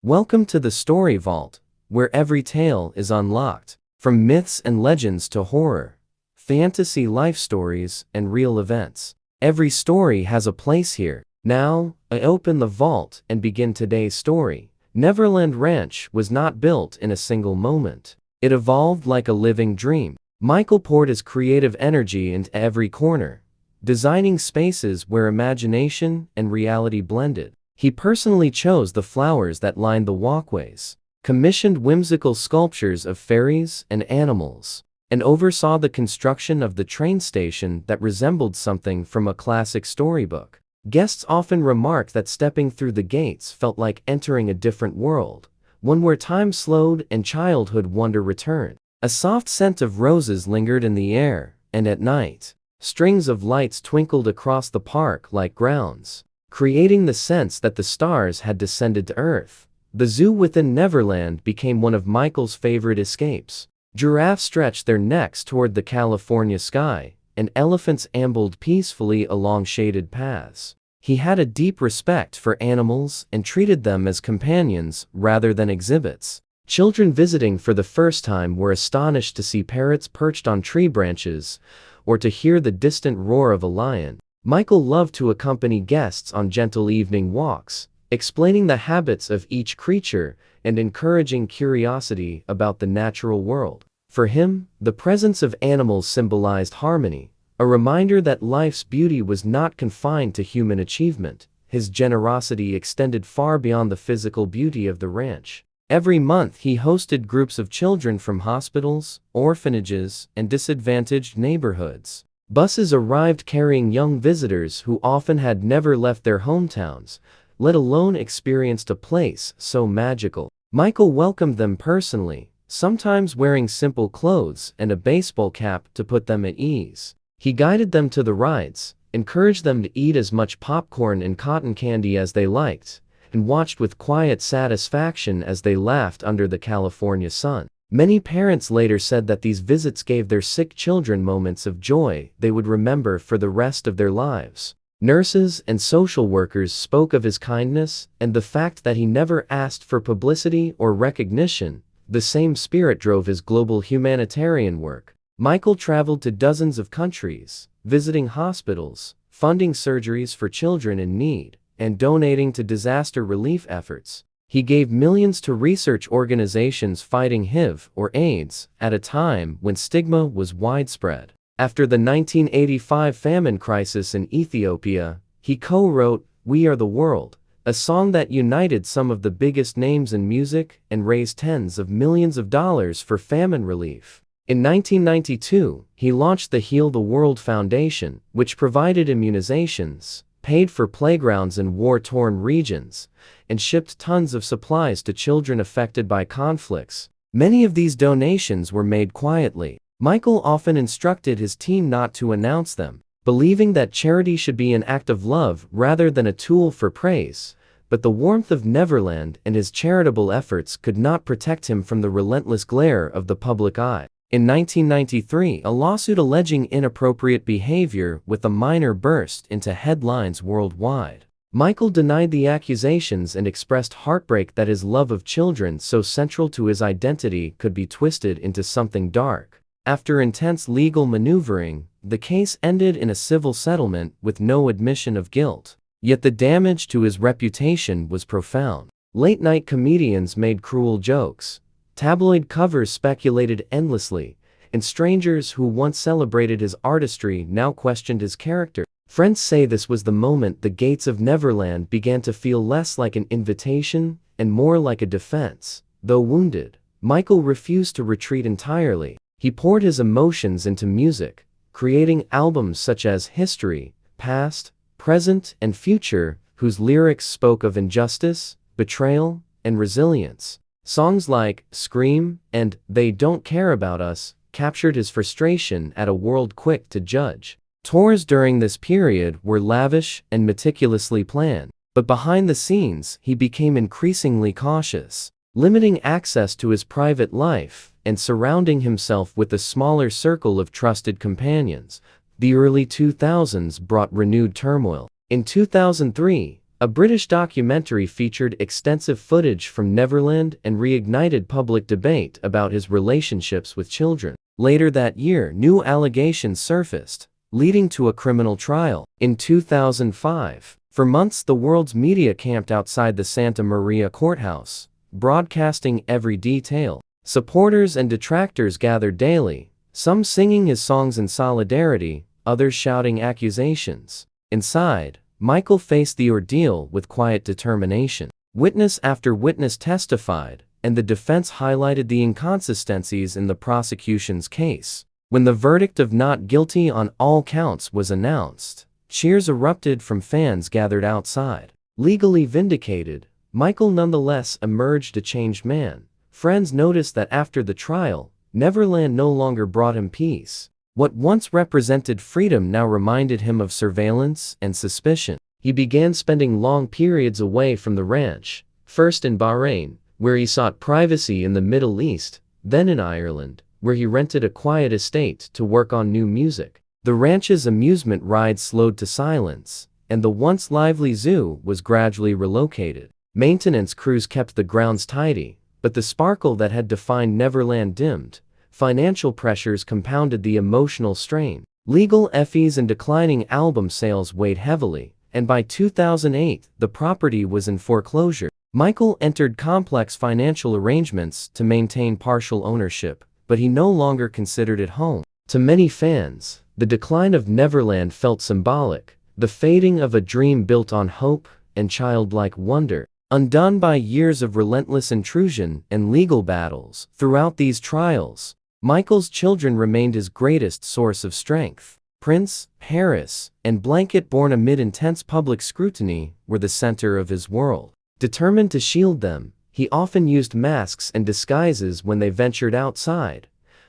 Welcome to the Story Vault, where every tale is unlocked. From myths and legends to horror, fantasy life stories, and real events. Every story has a place here. Now, I open the vault and begin today's story. Neverland Ranch was not built in a single moment. It evolved like a living dream. Michael poured his creative energy into every corner, designing spaces where imagination and reality blended. He personally chose the flowers that lined the walkways, commissioned whimsical sculptures of fairies and animals, and oversaw the construction of the train station that resembled something from a classic storybook. Guests often remarked that stepping through the gates felt like entering a different world, one where time slowed and childhood wonder returned. A soft scent of roses lingered in the air, and at night, strings of lights twinkled across the park like grounds, creating the sense that the stars had descended to Earth. The zoo within Neverland became one of Michael's favorite escapes. Giraffes stretched their necks toward the California sky, and elephants ambled peacefully along shaded paths. He had a deep respect for animals and treated them as companions rather than exhibits. Children visiting for the first time were astonished to see parrots perched on tree branches or to hear the distant roar of a lion. Michael loved to accompany guests on gentle evening walks, explaining the habits of each creature and encouraging curiosity about the natural world. For him, the presence of animals symbolized harmony, a reminder that life's beauty was not confined to human achievement. His generosity extended far beyond the physical beauty of the ranch. Every month he hosted groups of children from hospitals, orphanages, and disadvantaged neighborhoods. Buses arrived carrying young visitors who often had never left their hometowns, let alone experienced a place so magical. Michael welcomed them personally, sometimes wearing simple clothes and a baseball cap to put them at ease. He guided them to the rides, encouraged them to eat as much popcorn and cotton candy as they liked, and watched with quiet satisfaction as they laughed under the California sun. Many parents later said that these visits gave their sick children moments of joy they would remember for the rest of their lives. Nurses and social workers spoke of his kindness and the fact that he never asked for publicity or recognition. The same spirit drove his global humanitarian work. Michael traveled to dozens of countries, visiting hospitals, funding surgeries for children in need, and donating to disaster relief efforts. He gave millions to research organizations fighting HIV or AIDS at a time when stigma was widespread. After the 1985 famine crisis in Ethiopia, he co-wrote "We Are the World," a song that united some of the biggest names in music and raised tens of millions of dollars for famine relief. In 1992, he launched the Heal the World Foundation, which provided immunizations, paid for playgrounds in war-torn regions, and shipped tons of supplies to children affected by conflicts. Many of these donations were made quietly. Michael often instructed his team not to announce them, believing that charity should be an act of love rather than a tool for praise. But the warmth of Neverland and his charitable efforts could not protect him from the relentless glare of the public eye. In 1993, a lawsuit alleging inappropriate behavior with a minor burst into headlines worldwide. Michael denied the accusations and expressed heartbreak that his love of children, so central to his identity, could be twisted into something dark. After intense legal maneuvering, the case ended in a civil settlement with no admission of guilt. Yet the damage to his reputation was profound. Late-night comedians made cruel jokes, tabloid covers speculated endlessly, and strangers who once celebrated his artistry now questioned his character. Friends say this was the moment the gates of Neverland began to feel less like an invitation and more like a defense. Though wounded, Michael refused to retreat entirely. He poured his emotions into music, creating albums such as History, Past, Present, and Future, whose lyrics spoke of injustice, betrayal, and resilience. Songs like Scream and They Don't Care About Us captured his frustration at a world quick to judge. Tours during this period were lavish and meticulously planned, but behind the scenes he became increasingly cautious, limiting access to his private life and surrounding himself with a smaller circle of trusted companions. The early 2000s brought renewed turmoil. In 2003, A British documentary featured extensive footage from Neverland and reignited public debate about his relationships with children. Later that year, new allegations surfaced, leading to a criminal trial. In 2005, for months the world's media camped outside the Santa Maria courthouse, broadcasting every detail. Supporters and detractors gathered daily, some singing his songs in solidarity, others shouting accusations. Inside, Michael faced the ordeal with quiet determination. Witness after witness testified, and the defense highlighted the inconsistencies in the prosecution's case. When the verdict of not guilty on all counts was announced, cheers erupted from fans gathered outside. Legally vindicated, Michael nonetheless emerged a changed man. Friends noticed that after the trial, Neverland no longer brought him peace. What once represented freedom now reminded him of surveillance and suspicion. He began spending long periods away from the ranch, first in Bahrain, where he sought privacy in the Middle East, then in Ireland, where he rented a quiet estate to work on new music. The ranch's amusement rides slowed to silence, and the once lively zoo was gradually relocated. Maintenance crews kept the grounds tidy, but the sparkle that had defined Neverland dimmed. Financial pressures compounded the emotional strain. Legal fees and declining album sales weighed heavily, and by 2008, the property was in foreclosure. Michael entered complex financial arrangements to maintain partial ownership, but he no longer considered it home. To many fans, the decline of Neverland felt symbolic, the fading of a dream built on hope and childlike wonder. Undone by years of relentless intrusion and legal battles, throughout these trials, Michael's children remained his greatest source of strength. Prince, Harris, and Blanket, born amid intense public scrutiny, were the center of his world. Determined to shield them, he often used masks and disguises when they ventured outside,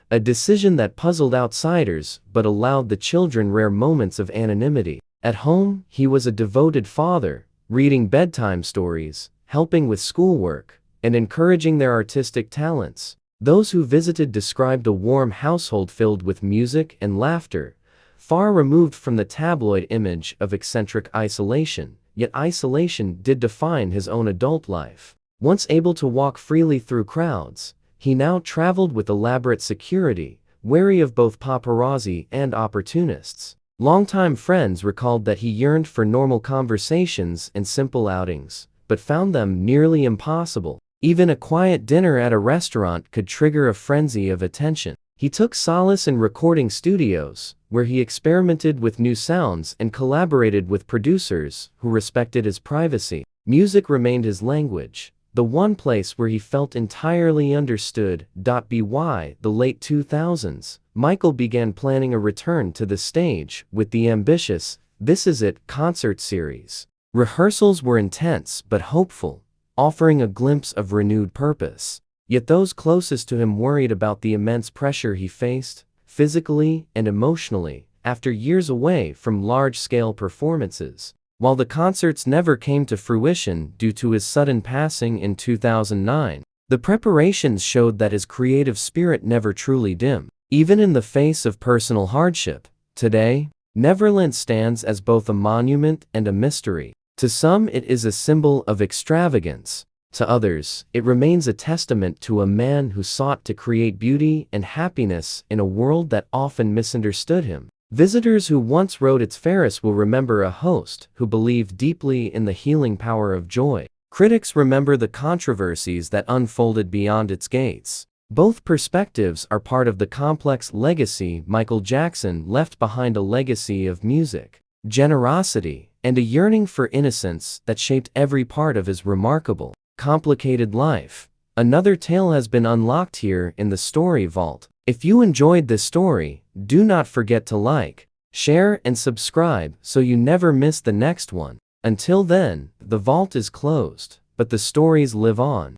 a decision that puzzled outsiders but allowed the children rare moments of anonymity. At home, he was a devoted father, reading bedtime stories, helping with schoolwork, and encouraging their artistic talents. Those who visited described a warm household filled with music and laughter, far removed from the tabloid image of eccentric isolation. Yet isolation did define his own adult life. Once able to walk freely through crowds, he now traveled with elaborate security, wary of both paparazzi and opportunists. Longtime friends recalled that he yearned for normal conversations and simple outings, but found them nearly impossible. Even a quiet dinner at a restaurant could trigger a frenzy of attention. He took solace in recording studios, where he experimented with new sounds and collaborated with producers who respected his privacy. Music remained his language, the one place where he felt entirely understood. By the late 2000s, Michael began planning a return to the stage with the ambitious "This Is It" concert series. Rehearsals were intense but hopeful, offering a glimpse of renewed purpose. Yet those closest to him worried about the immense pressure he faced, physically and emotionally, after years away from large-scale performances. While the concerts never came to fruition due to his sudden passing in 2009, the preparations showed that his creative spirit never truly dimmed. Even in the face of personal hardship, today, Neverland stands as both a monument and a mystery. To some it is a symbol of extravagance. To others, it remains a testament to a man who sought to create beauty and happiness in a world that often misunderstood him. Visitors who once rode its Ferris will remember a host who believed deeply in the healing power of joy. Critics remember the controversies that unfolded beyond its gates. Both perspectives are part of the complex legacy Michael Jackson left behind, a legacy of music, generosity, and a yearning for innocence that shaped every part of his remarkable, complicated life. Another tale has been unlocked here in the Story Vault. If you enjoyed this story, do not forget to like, share, and subscribe so you never miss the next one. Until then, the vault is closed, but the stories live on.